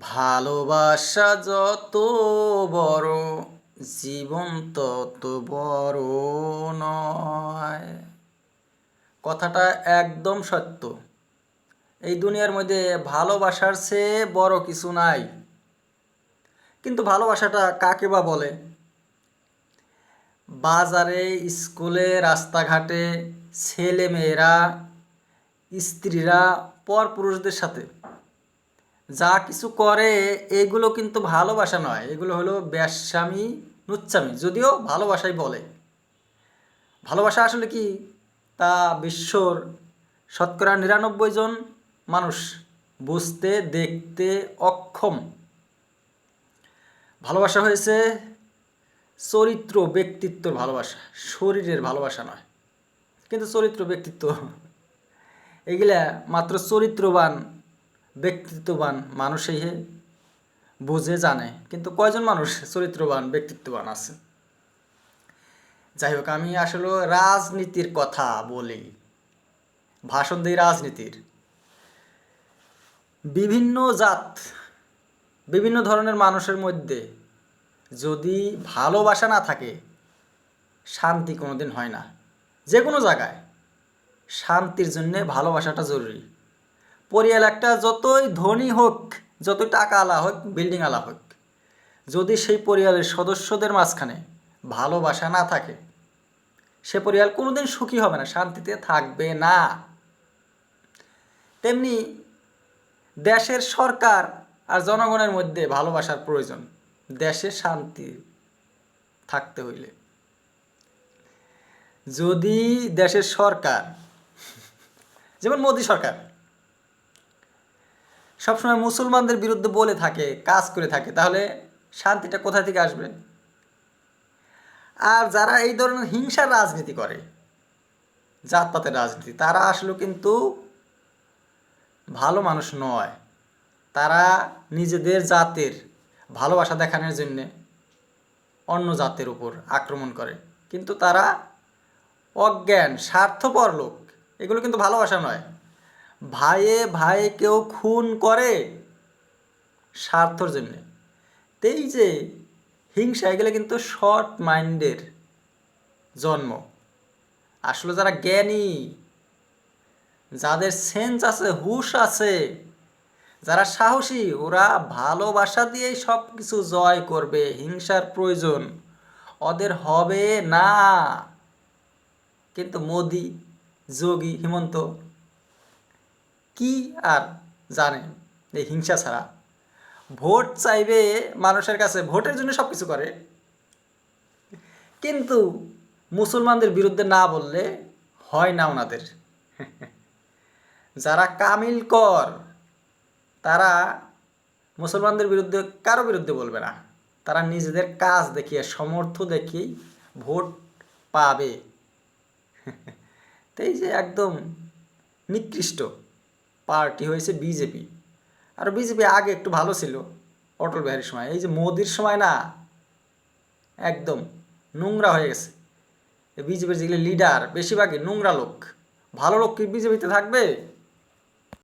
ভালোবাসা যত বড়, জীবন তত বড় নয়। কথাটা একদম সত্য। এই দুনিয়ার মধ্যে ভালোবাসার চেয়ে বড় কিছু নাই। কিন্তু ভালোবাসাটা কাকে বা বলে? বাজারে, স্কুলে, রাস্তাঘাটে ছেলে মেয়েরা, স্ত্রীরা পরপুরুষদের সাথে যা কিছু করে এগুলো কিন্তু ভালোবাসা নয়, এগুলো হলো বেশ্যামি, নুচ্চামি। যদিও ভালোবাসাই বলে। ভালোবাসা আসলে কি তা বিশ্বর 99% মানুষ বুঝতে দেখতে অক্ষম। ভালোবাসা হয়েছে চরিত্র ব্যক্তিত্বর ভালোবাসা, শরীরের ভালোবাসা নয়। কিন্তু চরিত্র ব্যক্তিত্ব এগুলা মাত্র চরিত্রবান ব্যক্তিত্ববান মানুষই বুঝে জানে। কিন্তু কয়জন মানুষ চরিত্রবান ব্যক্তিত্ববান আছে? যাই হোক, আমি আসলে রাজনীতির কথা বলি, ভাষণ দিই রাজনীতির। বিভিন্ন জাত, বিভিন্ন ধরনের মানুষের মধ্যে যদি ভালোবাসা না থাকে, শান্তি কোনোদিন হয় না। যে কোনো জায়গায় শান্তির জন্যে ভালোবাসাটা জরুরি। পরিয়াল একটা যতই ধনী হোক, যতই টাকাওয়ালা হোক, বিল্ডিংওয়ালা হোক, যদি সেই পরিবারের সদস্যদের মাঝখানে ভালোবাসা না থাকে, সে পরিবার কোনোদিন সুখী হবে না, শান্তিতে থাকবে না। তেমনি দেশের সরকার আর জনগণের মধ্যে ভালোবাসার প্রয়োজন দেশে শান্তি থাকতে হইলে। যদি দেশের সরকার, যেমন মোদী সরকার, সবসময় মুসলমানদের বিরুদ্ধে বলে থাকে, কাজ করে থাকে, তাহলে শান্তিটা কোথা থেকে আসবে? আর যারা এই ধরনের হিংসার রাজনীতি করে, জাতপাতের রাজনীতি, তারা আসলে কিন্তু ভালো মানুষ নয়। তারা নিজেদের জাতের ভালোবাসা দেখানোর জন্যে অন্য জাতের উপর আক্রমণ করে। কিন্তু তারা অজ্ঞান, স্বার্থপর লোক। এগুলো কিন্তু ভালোবাসা নয়। ভাইয়ে ভাইকেও খুন করে স্বার্থর জন্যে। এই যে হিংসা, এগুলো কিন্তু শর্ট মাইন্ডের জন্ম। আসলে যারা জ্ঞানী, যাদের সেন্স আছে, হুশ আছে, যারা সাহসী, ওরা ভালোবাসা দিয়েই সব কিছু জয় করবে। হিংসার প্রয়োজন ওদের হবে না। কিন্তু মোদি, যোগী, হিমন্ত কি আর জানে এই হিংসা ছাড়া? ভোট চাইবে মানুষের কাছে, ভোটের জন্য সব কিছু করে। কিন্তু মুসলমানদের বিরুদ্ধে না বললে হয় না ওনাদের। যারা কামিল কর, তারা মুসলমানদের বিরুদ্ধে কারো বিরুদ্ধে বলবে না। তারা নিজেদের কাজ দেখিয়ে, সমর্থ দেখিয়েই ভোট পাবে। তো এই যে একদম নিকৃষ্ট পার্টি হয়েছে বিজেপি। আর বিজেপি আগে একটু ভালো ছিল, অটল বিহারীর সময়। এই যে মোদির সময় না, একদম নোংরা হয়ে গেছে। বিজেপির যেগুলো লিডার বেশিরভাগই নোংরা লোক। ভালো লোক কি বিজেপিতে থাকবে?